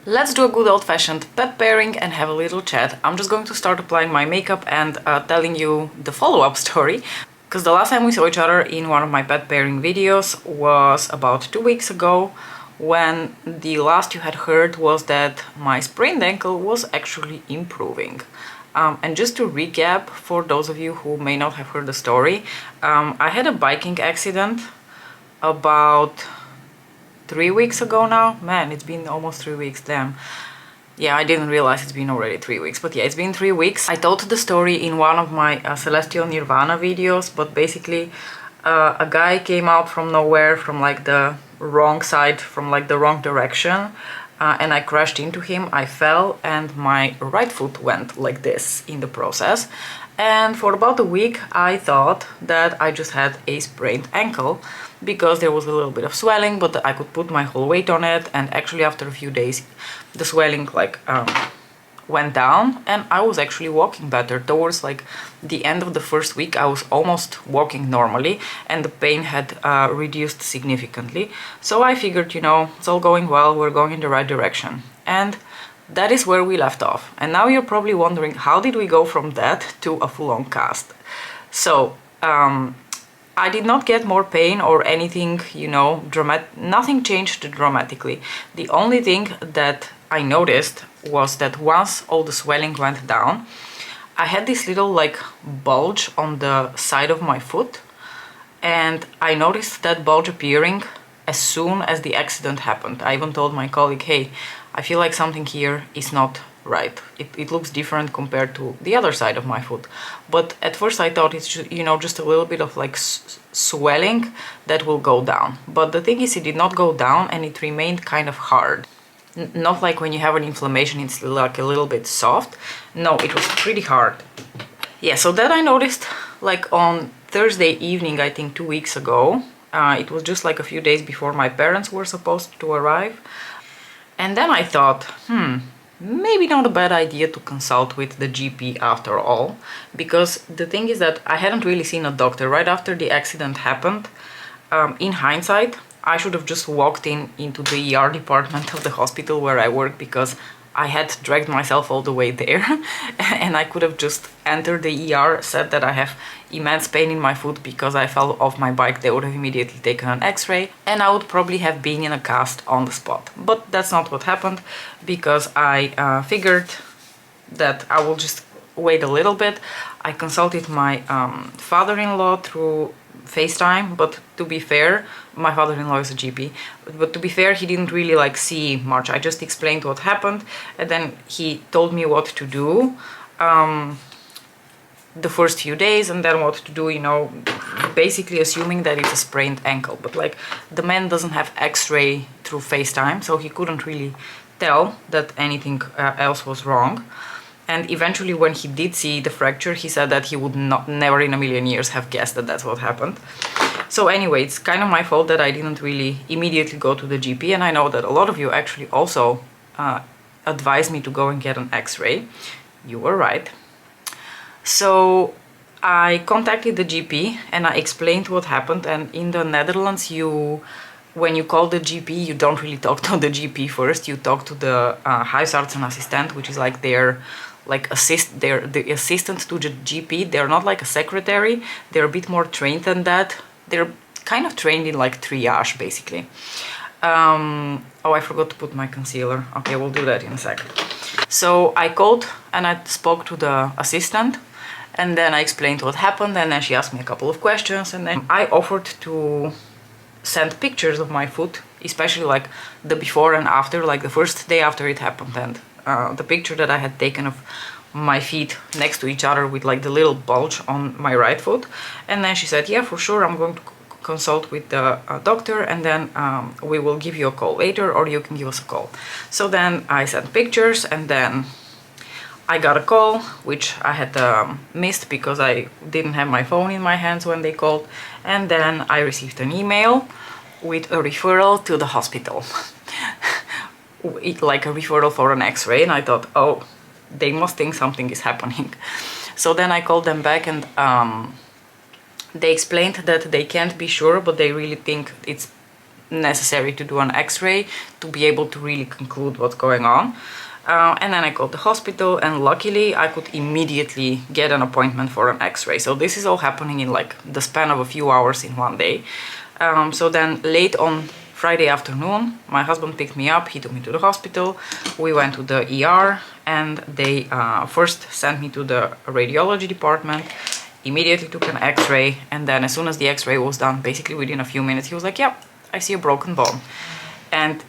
Let's do a good old-fashioned pet pairing and have a little chat. I'm just going to start applying my makeup and telling you the follow-up story, because the last time we saw each other in one of my pet pairing videos was about 2 weeks ago, when the last you had heard was that my sprained ankle was actually improving. And just to recap, for those of you who may not have heard the story, I had a biking accident about 3 weeks ago now. Man, it's been almost 3 weeks, damn. Yeah, I didn't realize it's been already 3 weeks, but yeah, it's been 3 weeks. I told the story in one of my Celestial Nirvana videos, but basically a guy came out from nowhere, from like the wrong side, from like the wrong direction, and I crashed into him. I fell and my right foot went like this in the process. And for about a week I thought that I just had a sprained ankle, because there was a little bit of swelling, but I could put my whole weight on it, and actually after a few days the swelling went down and I was actually walking better. Towards like the end of the first week I was almost walking normally and the pain had reduced significantly. So I figured, you know, it's all going well, we're going in the right direction. And that is where we left off. And now you're probably wondering, how did we go from that to a full-on cast? So I did not get more pain or anything, you know, nothing changed dramatically. The only thing that I noticed was that once all the swelling went down, I had this little like bulge on the side of my foot, and I noticed that bulge appearing as soon as the accident happened. I even told my colleague, hey, I feel like something here is not right. It looks different compared to the other side of my foot. But at first I thought it's just, you know, just a little bit of like swelling that will go down. But the thing is, it did not go down and it remained kind of hard. Not like when you have an inflammation, it's like a little bit soft. No, it was pretty hard. Yeah, so that I noticed like on Thursday evening, I think 2 weeks ago. It was just like a few days before my parents were supposed to arrive. And then I thought, maybe not a bad idea to consult with the GP after all, because the thing is that I hadn't really seen a doctor right after the accident happened. In hindsight, I should have just walked into the ER department of the hospital where I work, because I had dragged myself all the way there and I could have just entered the ER, said that I have immense pain in my foot because I fell off my bike. They would have immediately taken an x-ray and I would probably have been in a cast on the spot. But that's not what happened, because I figured that I will just wait a little bit. I consulted my father-in-law through FaceTime, but to be fair, my father-in-law is a GP, but to be fair, he didn't really like see much. I just explained what happened and then he told me what to do the first few days, and then what to do, you know, basically assuming that it's a sprained ankle. But like, the man doesn't have x-ray through FaceTime, so he couldn't really tell that anything else was wrong. And eventually when he did see the fracture, he said that he would never in a million years have guessed that that's what happened. So anyway, it's kind of my fault that I didn't really immediately go to the GP, and I know that a lot of you actually also advised me to go and get an x-ray. You were right. So I contacted the GP and I explained what happened, and in the Netherlands, when you call the GP, you don't really talk to the GP first, you talk to the huisartsenassistent, which is like their they're the assistant to the GP. They're not like a secretary, they're a bit more trained than that. They're kind of trained in like triage, basically. Oh, I forgot to put my concealer. Okay, we'll do that in a second. So I called and I spoke to the assistant, and then I explained what happened, and then she asked me a couple of questions, and then I offered to send pictures of my foot, especially like the before and after, like the first day after it happened, and the picture that I had taken of my feet next to each other with like the little bulge on my right foot. And then she said, yeah, for sure, I'm going to consult with the doctor, and then we will give you a call later, or you can give us a call. So then I sent pictures, and then I got a call, which I had missed because I didn't have my phone in my hands when they called, and then I received an email with a referral to the hospital. Like a referral for an x-ray, and I thought, oh, they must think something is happening. So then I called them back, and they explained that they can't be sure, but they really think it's necessary to do an x-ray to be able to really conclude what's going on. And then I called the hospital, and luckily I could immediately get an appointment for an x-ray. So this is all happening in like the span of a few hours in one day. So then late on Friday afternoon, my husband picked me up, he took me to the hospital, we went to the ER, and they first sent me to the radiology department, immediately took an x-ray, and then as soon as the x-ray was done, basically within a few minutes, he was like, yeah, I see a broken bone. And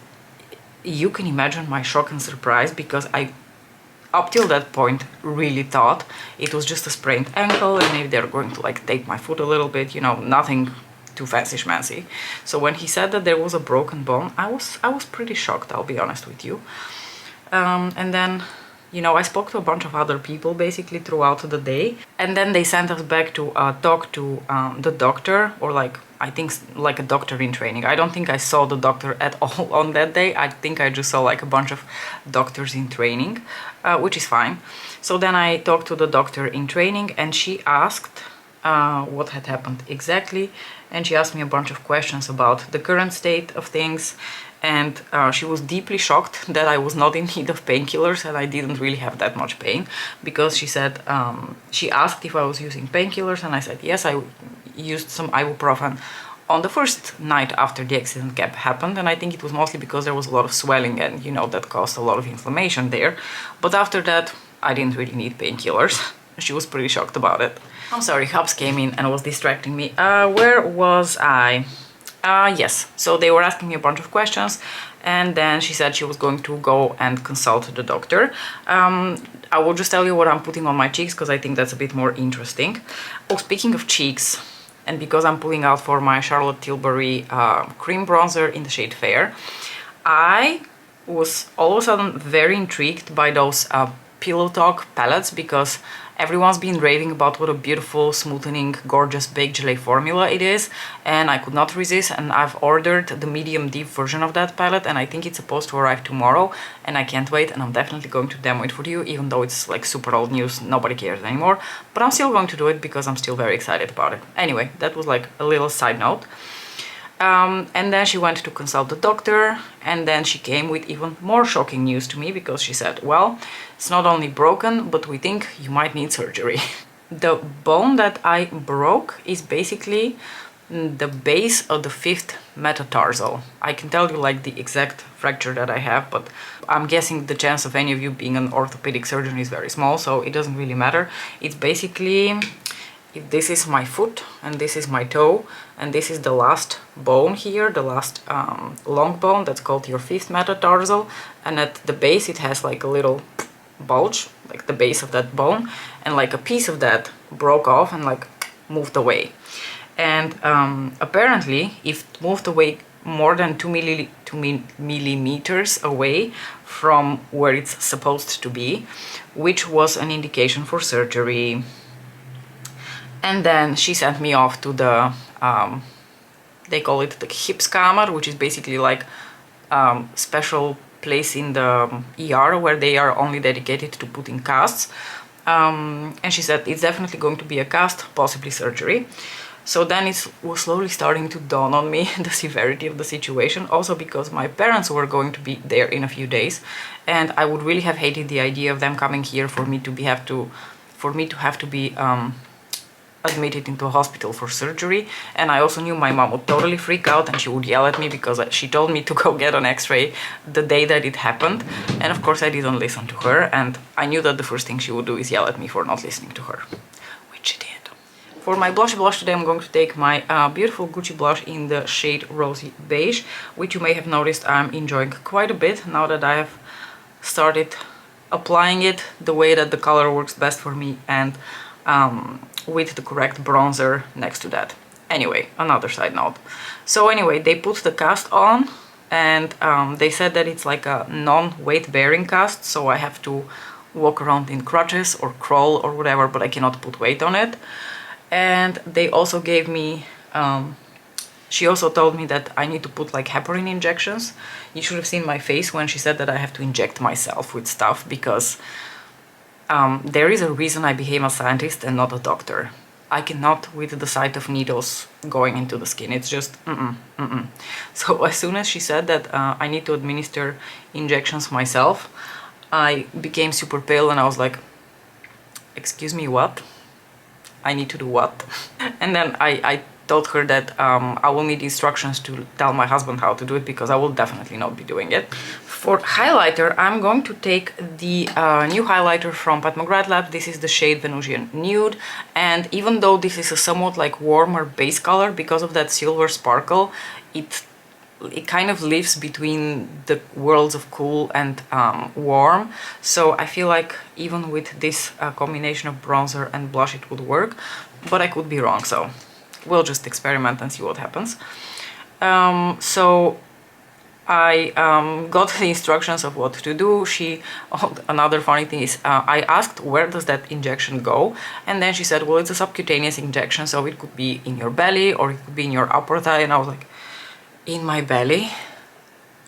you can imagine my shock and surprise, because I, up till that point, really thought it was just a sprained ankle and maybe they're going to like tape my foot a little bit, you know, nothing too fancy schmancy. So when he said that there was a broken bone, I was pretty shocked, I'll be honest with you. And then, you know, I spoke to a bunch of other people basically throughout the day, and then they sent us back to talk to the doctor, or like, I think like a doctor in training. I don't think I saw the doctor at all on that day. I think I just saw like a bunch of doctors in training, which is fine. So then I talked to the doctor in training, and she asked what had happened exactly, and she asked me a bunch of questions about the current state of things, and she was deeply shocked that I was not in need of painkillers and I didn't really have that much pain, because she said, she asked if I was using painkillers, and I said yes, I used some ibuprofen on the first night after the accident happened, and I think it was mostly because there was a lot of swelling and, you know, that caused a lot of inflammation there, but after that I didn't really need painkillers. She was pretty shocked about it. I'm sorry, Hubs came in and was distracting me. Where was I? Yes, so they were asking me a bunch of questions, and then she said she was going to go and consult the doctor. I will just tell you what I'm putting on my cheeks, because I think that's a bit more interesting. Oh, speaking of cheeks, and because I'm pulling out for my Charlotte Tilbury cream bronzer in the shade Fair, I was all of a sudden very intrigued by those Pillow Talk palettes, because everyone's been raving about what a beautiful, smoothing, gorgeous baked gelée formula it is, and I could not resist, and I've ordered the medium deep version of that palette, and I think it's supposed to arrive tomorrow, and I can't wait, and I'm definitely going to demo it for you, even though it's like super old news, nobody cares anymore, but I'm still going to do it because I'm still very excited about it. Anyway, that was like a little side note. And then she went to consult the doctor, and then she came with even more shocking news to me, because she said, well, it's not only broken, but we think you might need surgery. The bone that I broke is basically the base of the 5th metatarsal. I can tell you like the exact fracture that I have, but I'm guessing the chance of any of you being an orthopedic surgeon is very small, so it doesn't really matter. It's basically, if this is my foot and this is my toe and this is the last bone here, the last long bone, that's called your 5th metatarsal, and at the base it has like a little bulge, like the base of that bone, and like a piece of that broke off and like moved away. And apparently if it moved away more than 2 millimeters away from where it's supposed to be, which was an indication for surgery. And then she sent me off to the, they call it the hip scanner, which is basically like special place in the ER where they are only dedicated to putting casts. And she said it's definitely going to be a cast, possibly surgery. So then it was slowly starting to dawn on me the severity of the situation, also because my parents were going to be there in a few days, and I would really have hated the idea of them coming here for me to have to be admitted into a hospital for surgery. And I also knew my mom would totally freak out and she would yell at me because she told me to go get an x-ray the day that it happened, and of course I didn't listen to her, and I knew that the first thing she would do is yell at me for not listening to her, which she did. For my blush today I'm going to take my beautiful Gucci blush in the shade Rosy Beige, which you may have noticed I'm enjoying quite a bit now that I have started applying it the way that the color works best for me, and with the correct bronzer next to that. Anyway, another side note. So anyway, they put the cast on, and they said that it's like a non-weight bearing cast, so I have to walk around in crutches or crawl or whatever, but I cannot put weight on it. And they also gave me, she also told me that I need to put like heparin injections. You should have seen my face when she said that I have to inject myself with stuff, because there is a reason I became a scientist and not a doctor. I cannot with the sight of needles going into the skin. It's just So as soon as she said that I need to administer injections myself, I became super pale and I was like, excuse me, what? I need to do what? And then I told her that I will need instructions to tell my husband how to do it, because I will definitely not be doing it. For highlighter, I'm going to take the new highlighter from Pat McGrath Lab. This is the shade Venusian Nude, and even though this is a somewhat like warmer base color, because of that silver sparkle, it kind of lives between the worlds of cool and warm. So I feel like even with this combination of bronzer and blush it would work, but I could be wrong, so we'll just experiment and see what happens. So I got the instructions of what to do. Another funny thing is, I asked where does that injection go, and then she said, well, it's a subcutaneous injection, so it could be in your belly or it could be in your upper thigh. And I was like, in my belly?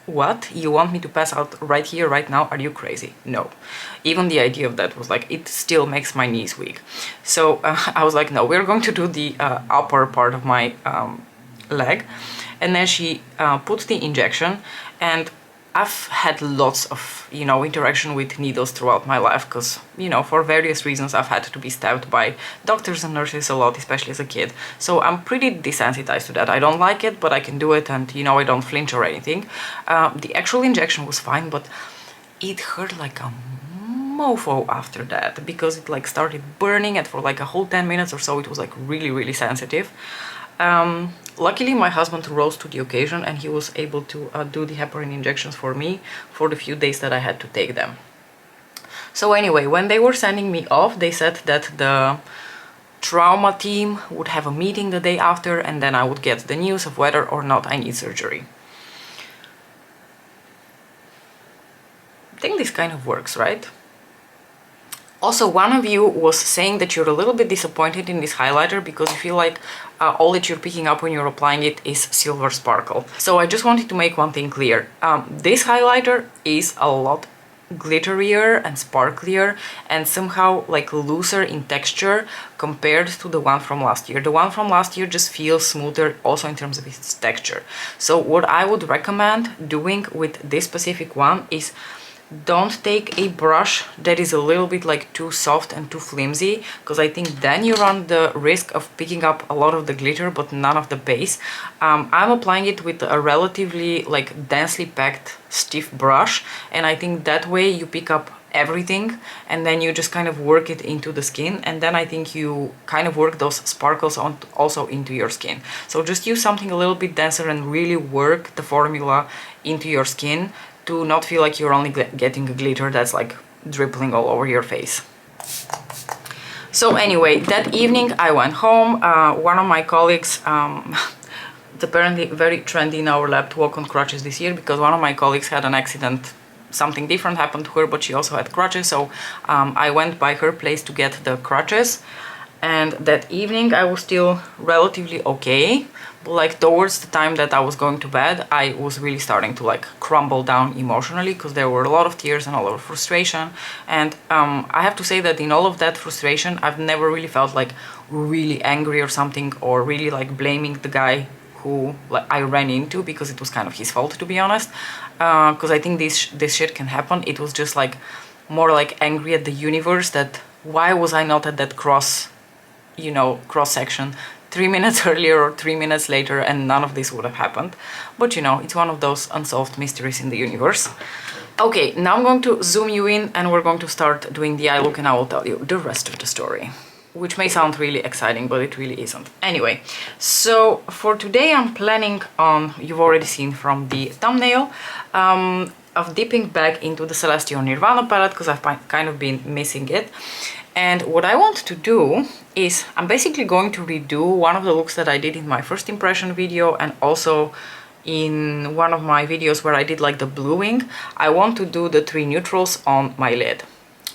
What? You want me to pass out right here, right now? Are you crazy? No. Even the idea of that was like, it still makes my knees weak. So I was like, no, we're going to do the upper part of my leg. And then she put the injection, and I've had lots of, you know, interaction with needles throughout my life, because, you know, for various reasons I've had to be stabbed by doctors and nurses a lot, especially as a kid. So I'm pretty desensitized to that. I don't like it, but I can do it, and, you know, I don't flinch or anything. The actual injection was fine, but it hurt like a mofo after that, because it like started burning, and for like a whole 10 minutes or so it was like really, really sensitive. Luckily my husband rose to the occasion, and he was able to do the heparin injections for me for the few days that I had to take them. So anyway, when they were sending me off, they said that the trauma team would have a meeting the day after, and then I would get the news of whether or not I need surgery. I think this kind of works, right? Also, one of you was saying that you're a little bit disappointed in this highlighter because you feel like all that you're picking up when you're applying it is silver sparkle. So I just wanted to make one thing clear. This highlighter is a lot glitterier and sparklier and somehow like looser in texture compared to the one from last year. The one from last year just feels smoother also in terms of its texture. So what I would recommend doing with this specific one is don't take a brush that is a little bit like too soft and too flimsy, because I think then you run the risk of picking up a lot of the glitter but none of the base. I'm applying it with a relatively like densely packed stiff brush, and I think that way you pick up everything and then you just kind of work it into the skin, and then I think you kind of work those sparkles on also into your skin. So just use something a little bit denser and really work the formula into your skin to not feel like you're only getting a glitter that's like dribbling all over your face. So anyway, that evening I went home. One of my colleagues, it's apparently very trendy in our lab to walk on crutches this year, because one of my colleagues had an accident. Something different happened to her, but she also had crutches, so I went by her place to get the crutches. And that evening I was still relatively okay, but like towards the time that I was going to bed, I was really starting to like crumble down emotionally, because there were a lot of tears and a lot of frustration. And I have to say that in all of that frustration, I've never really felt like really angry or something, or really like blaming the guy who like I ran into, because it was kind of his fault, to be honest. Because I think this shit can happen. It was just like more like angry at the universe that why was I not at that cross section 3 minutes earlier or 3 minutes later, and none of this would have happened. But you know, it's one of those unsolved mysteries in the universe. Okay, now I'm going to zoom you in and we're going to start doing the eye look, and I will tell you the rest of the story, which may sound really exciting, but it really isn't. Anyway, so for today I'm planning on, you've already seen from the thumbnail, of dipping back into the Celestial Nirvana palette, because I've kind of been missing it. And what I want to do is I'm basically going to redo one of the looks that I did in my first impression video, and also in one of my videos where I did like the bluing. I want to do the 3 neutrals on my lid.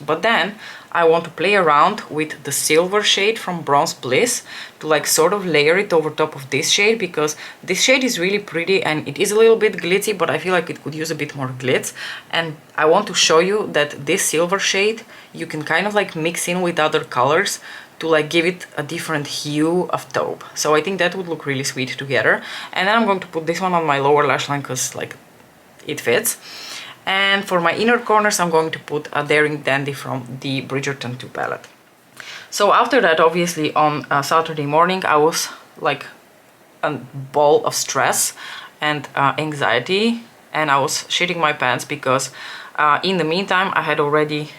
But then I want to play around with the silver shade from Bronze Bliss to like sort of layer it over top of this shade, because this shade is really pretty and it is a little bit glitzy, but I feel like it could use a bit more glitz. And I want to show you that this silver shade you can kind of like mix in with other colors to like give it a different hue of taupe. So I think that would look really sweet together. And then I'm going to put this one on my lower lash line because like it fits. And for my inner corners, I'm going to put a Daring Dandy from the Bridgerton 2 palette. So after that, obviously on Saturday morning, I was like a ball of stress and anxiety, and I was shitting my pants because in the meantime, I had already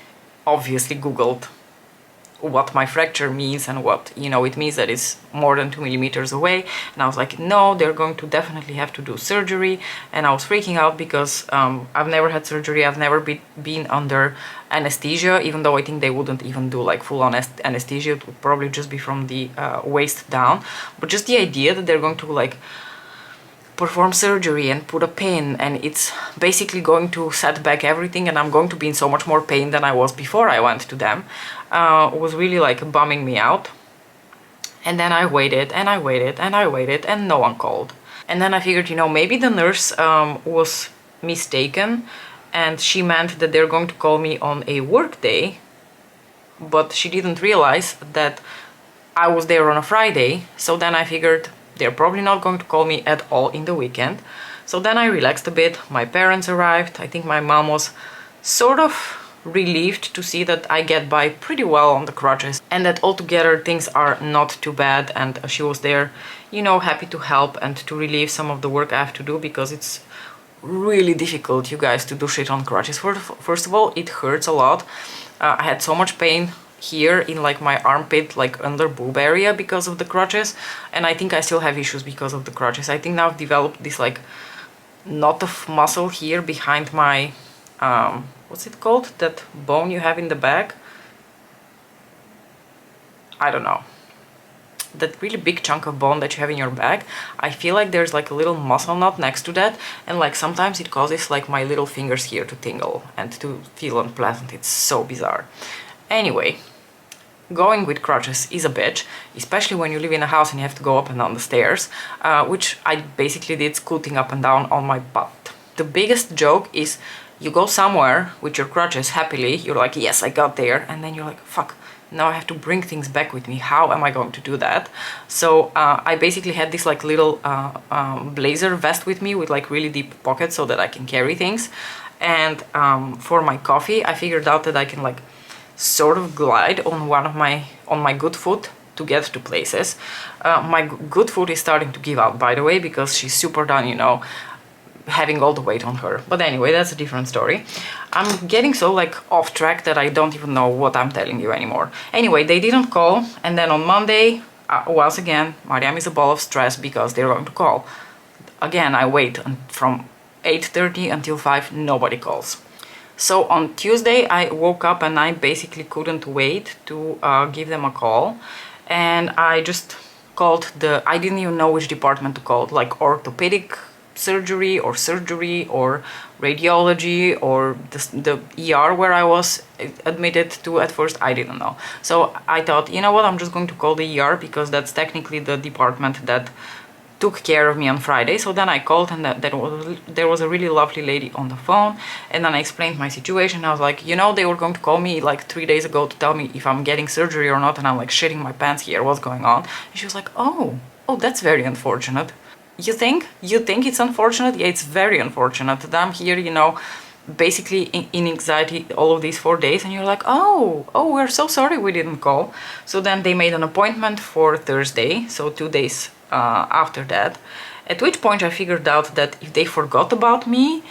obviously Googled what my fracture means and what, you know, it means that it's more than 2 millimeters away. And I was like, no, they're going to definitely have to do surgery. And I was freaking out because I've never had surgery. I've never been under anesthesia, even though I think they wouldn't even do like full-on anesthesia. It would probably just be from the waist down. But just the idea that they're going to like perform surgery and put a pin, and it's basically going to set back everything, and I'm going to be in so much more pain than I was before I went to them, was really like bumming me out. And then I waited and I waited and I waited and no one called. And then I figured, you know, maybe the nurse was mistaken and she meant that they're going to call me on a work day, but she didn't realize that I was there on a Friday. So then I figured they're probably not going to call me at all in the weekend. So then I relaxed a bit. My parents arrived. I think my mom was sort of relieved to see that I get by pretty well on the crutches and that altogether things are not too bad, and she was there, you know, happy to help and to relieve some of the work I have to do, because it's really difficult, you guys, to do shit on crutches. First of all, it hurts a lot. I had so much pain here in like my armpit, like under boob area, because of the crutches, and I think I still have issues because of the crutches. I think now I've developed this like knot of muscle here behind my what's it called, that bone you have in the back, I don't know, that really big chunk of bone that you have in your back. I feel like there's like a little muscle knot next to that, and like sometimes it causes like my little fingers here to tingle and to feel unpleasant. It's so bizarre. Anyway, going with crutches is a bitch, especially when you live in a house and you have to go up and down the stairs, which I basically did scooting up and down on my butt. The biggest joke is you go somewhere with your crutches happily, you're like, yes, I got there, and then you're like, fuck, now I have to bring things back with me. How am I going to do that? So I basically had this like little blazer vest with me with like really deep pockets so that I can carry things. And for my coffee, I figured out that I can like sort of glide on my good foot to get to places. My good foot is starting to give out, by the way, because she's super done, you know, having all the weight on her. But anyway, that's a different story. I'm getting so like off track that I don't even know what I'm telling you anymore. Anyway, they didn't call, and then on Monday, once again, Mariam is a ball of stress because they're going to call. Again, I wait from 8:30 until 5, nobody calls. So on Tuesday, I woke up and I basically couldn't wait to give them a call. And I just called I didn't even know which department to call, like orthopedic surgery or radiology or the ER where I was admitted to at first. I didn't know. So I thought, you know what, I'm just going to call the ER because that's technically the department that took care of me on Friday. So then I called, and there was a really lovely lady on the phone, and then I explained my situation. I was like, you know, they were going to call me like 3 days ago to tell me if I'm getting surgery or not, and I'm like shitting my pants here, what's going on? And she was like, oh, that's very unfortunate. You think it's unfortunate? Yeah, it's very unfortunate that I'm here, you know, basically in anxiety all of these 4 days, and you're like, oh, we're so sorry we didn't call. So then they made an appointment for Thursday, so 2 days after that, at which point I figured out that if they forgot about me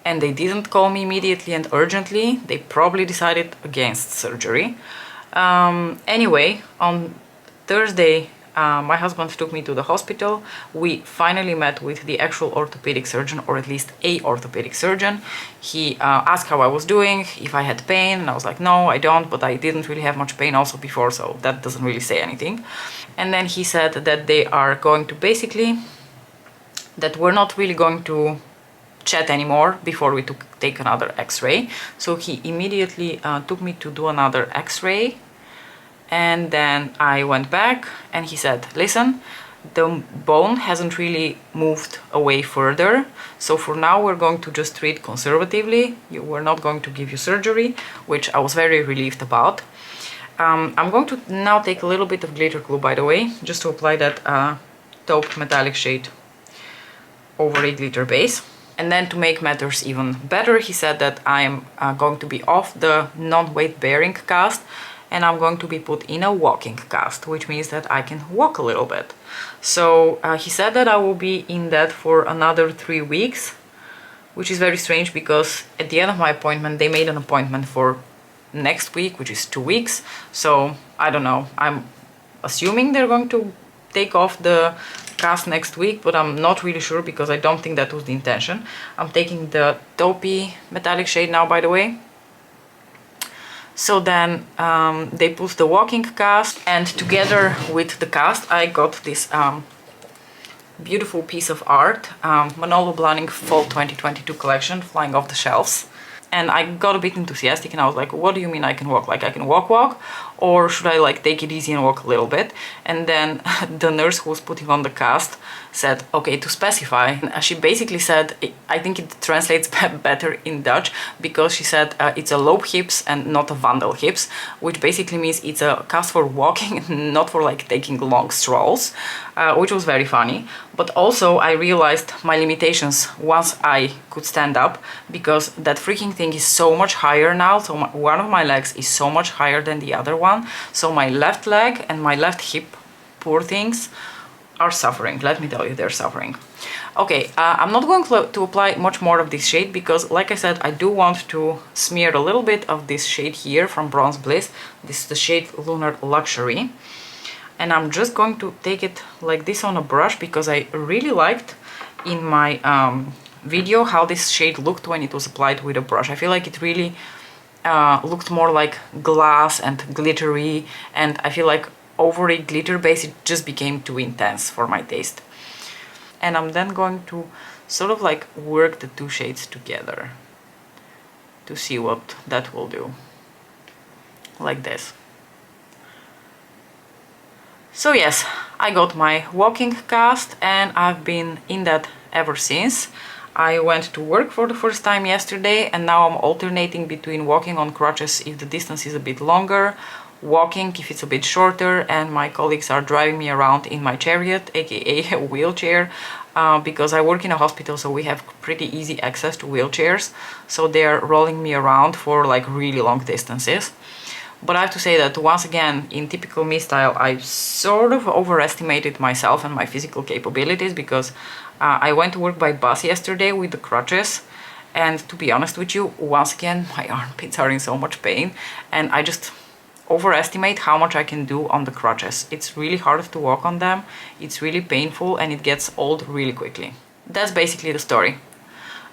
and they didn't call me immediately and urgently, they probably decided against surgery. Anyway, on Thursday, my husband took me to the hospital. We finally met with the actual orthopedic surgeon, or at least a orthopedic surgeon. He asked how I was doing, if I had pain, and I was like, no, I don't, but I didn't really have much pain also before, so that doesn't really say anything. And then he said that they are going to basically, that we're not really going to chat anymore before we take another x-ray. So he immediately took me to do another x-ray. And then I went back and he said, listen, the bone hasn't really moved away further. So for now, we're going to just treat conservatively. We're not going to give you surgery, which I was very relieved about. I'm going to now take a little bit of glitter glue, by the way, just to apply that taupe metallic shade over a glitter base. And then to make matters even better, he said that I'm going to be off the non-weight bearing cast and I'm going to be put in a walking cast, which means that I can walk a little bit. So he said that I will be in that for another 3 weeks, which is very strange because at the end of my appointment, they made an appointment for next week, which is 2 weeks. So I don't know, I'm assuming they're going to take off the cast next week, but I'm not really sure because I don't think that was the intention. I'm taking the taupey metallic shade now, by the way. So then they put the walking cast, and together with the cast I got this beautiful piece of art, Manolo Blahnik Fall 2022 collection, flying off the shelves. And I got a bit enthusiastic and I was like, what do you mean I can walk? Like I can walk? Or should I like take it easy and walk a little bit? And then the nurse who was putting on the cast said, okay, to specify. And she basically said, I think it translates better in Dutch, because she said it's a loop hips and not a wandel hips, which basically means it's a cast for walking, not for like taking long strolls, which was very funny. But also I realized my limitations once I could stand up, because that freaking thing is so much higher now. So one of my legs is so much higher than the other one. So my left leg and my left hip, poor things, are suffering. Let me tell you, they're suffering. Okay, I'm not going to apply much more of this shade because, like I said, I do want to smear a little bit of this shade here from Bronze Bliss. This is the shade Lunar Luxury. And I'm just going to take it like this on a brush because I really liked in my video how this shade looked when it was applied with a brush. I feel like it really looked more like glass and glittery, and I feel like over a glitter base it just became too intense for my taste. And I'm then going to sort of like work the two shades together to see what that will do, like this. So yes, I got my walking cast and I've been in that ever since. I went to work for the first time yesterday, and now I'm alternating between walking on crutches if the distance is a bit longer, walking if it's a bit shorter, and my colleagues are driving me around in my chariot, aka a wheelchair, because I work in a hospital, so we have pretty easy access to wheelchairs, so they're rolling me around for like really long distances. But I have to say that once again, in typical me style, I sort of overestimated myself and my physical capabilities, because I went to work by bus yesterday with the crutches, and to be honest with you, once again my armpits are in so much pain, and I just overestimate how much I can do on the crutches. It's really hard to walk on them, it's really painful, and it gets old really quickly. That's basically the story.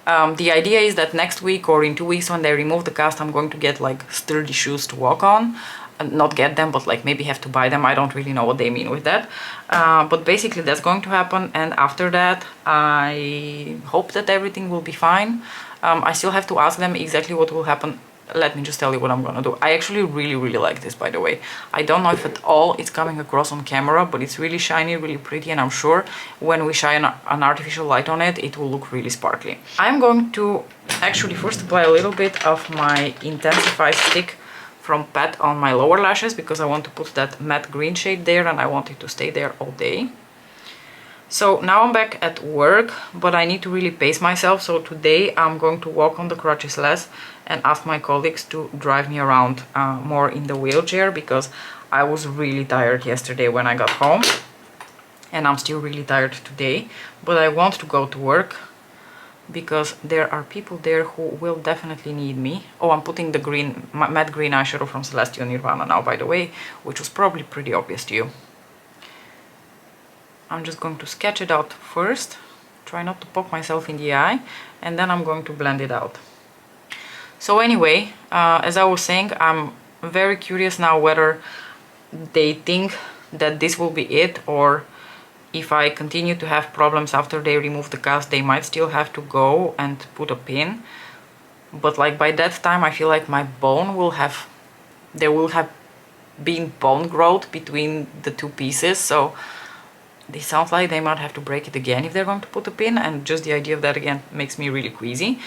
The idea is that next week or in 2 weeks when they remove the cast, I'm going to get like sturdy shoes to walk on. Not get them, but like maybe have to buy them. I don't really know what they mean with that. But basically that's going to happen, and after that I hope that everything will be fine. I still have to ask them exactly what will happen. Let me just tell you what I'm gonna do. I actually really like this, by the way. I don't know if at all it's coming across on camera, but it's really shiny, really pretty, and I'm sure when we shine an artificial light on it, it will look really sparkly. I'm going to actually first apply a little bit of my Intensify stick from Pat on my lower lashes, because I want to put that matte green shade there and I want it to stay there all day. So now I'm back at work, but I need to really pace myself. So today I'm going to walk on the crutches less and ask my colleagues to drive me around more in the wheelchair, because I was really tired yesterday when I got home, and I'm still really tired today. But I want to go to work because there are people there who will definitely need me. Oh, I'm putting the green, matte green eyeshadow from Celestial Nirvana now, by the way, which was probably pretty obvious to you. I'm just going to sketch it out first, try not to poke myself in the eye, and then I'm going to blend it out. So anyway, as I was saying, I'm very curious now whether they think that this will be it, or if I continue to have problems after they remove the cast, they might still have to go and put a pin. But like by that time I feel like my bone will have, there will have been bone growth between the two pieces, so this sounds like they might have to break it again if they're going to put a pin, and just the idea of that again makes me really queasy.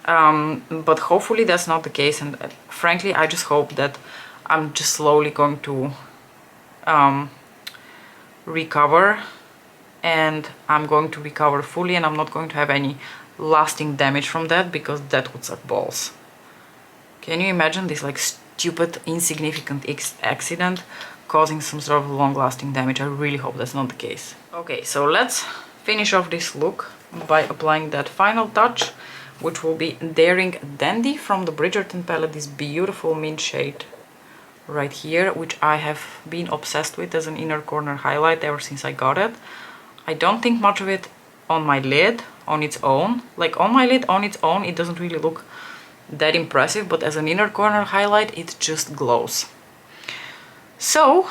But hopefully that's not the case, and frankly I just hope that I'm just slowly going to recover, and I'm going to recover fully, and I'm not going to have any lasting damage from that, because that would suck balls. Can you imagine this like stupid insignificant accident causing some sort of long-lasting damage? I really hope that's not the case. Okay, so let's finish off this look by applying that final touch, which will be Daring Dandy from the Bridgerton palette, this beautiful mint shade right here, which I have been obsessed with as an inner corner highlight ever since I got it. I don't think much of it on my lid on its own. Like on my lid on its own, it doesn't really look that impressive, but as an inner corner highlight, it just glows. So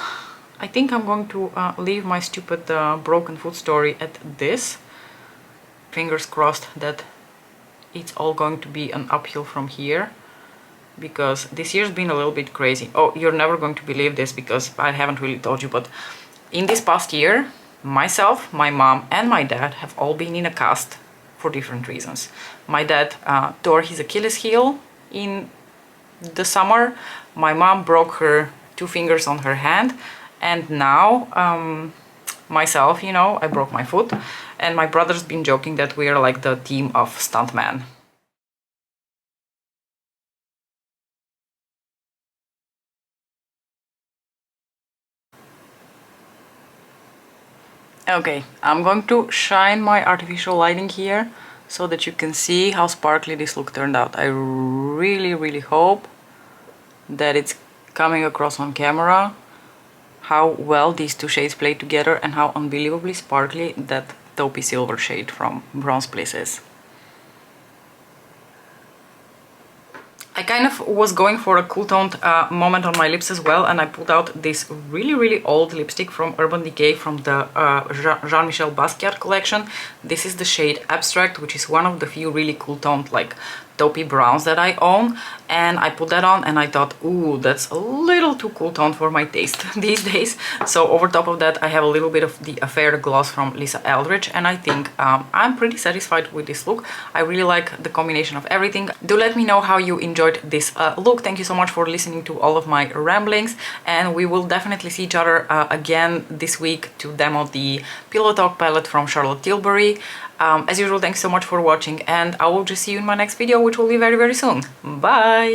I think I'm going to leave my stupid broken foot story at this. Fingers crossed that it's all going to be an uphill from here, because this year's been a little bit crazy. Oh, you're never going to believe this because I haven't really told you, but in this past year, myself, my mom, and my dad have all been in a cast for different reasons. My dad tore his Achilles heel in the summer. My mom broke her 2 fingers on her hand, and now myself, you know, I broke my foot, and my brother's been joking that we are like the team of stuntmen. Okay, I'm going to shine my artificial lighting here so that you can see how sparkly this look turned out. I really hope that it's coming across on camera, how well these 2 shades play together and how unbelievably sparkly that taupey silver shade from Bronze Bliss is. I kind of was going for a cool toned moment on my lips as well, and I pulled out this really old lipstick from Urban Decay from the Jean-Michel Basquiat collection. This is the shade Abstract, which is one of the few really cool toned like taupey browns that I own, and I put that on and I thought, ooh, that's a little too cool toned for my taste these days. So over top of that I have a little bit of the Affair gloss from Lisa Eldridge, and I think I'm pretty satisfied with this look. I really like the combination of everything. Do let me know how you enjoyed this look. Thank you so much for listening to all of my ramblings, and we will definitely see each other again this week to demo the Pillow Talk palette from Charlotte Tilbury. As usual, thanks so much for watching, and I will just see you in my next video, which will be very soon. Bye!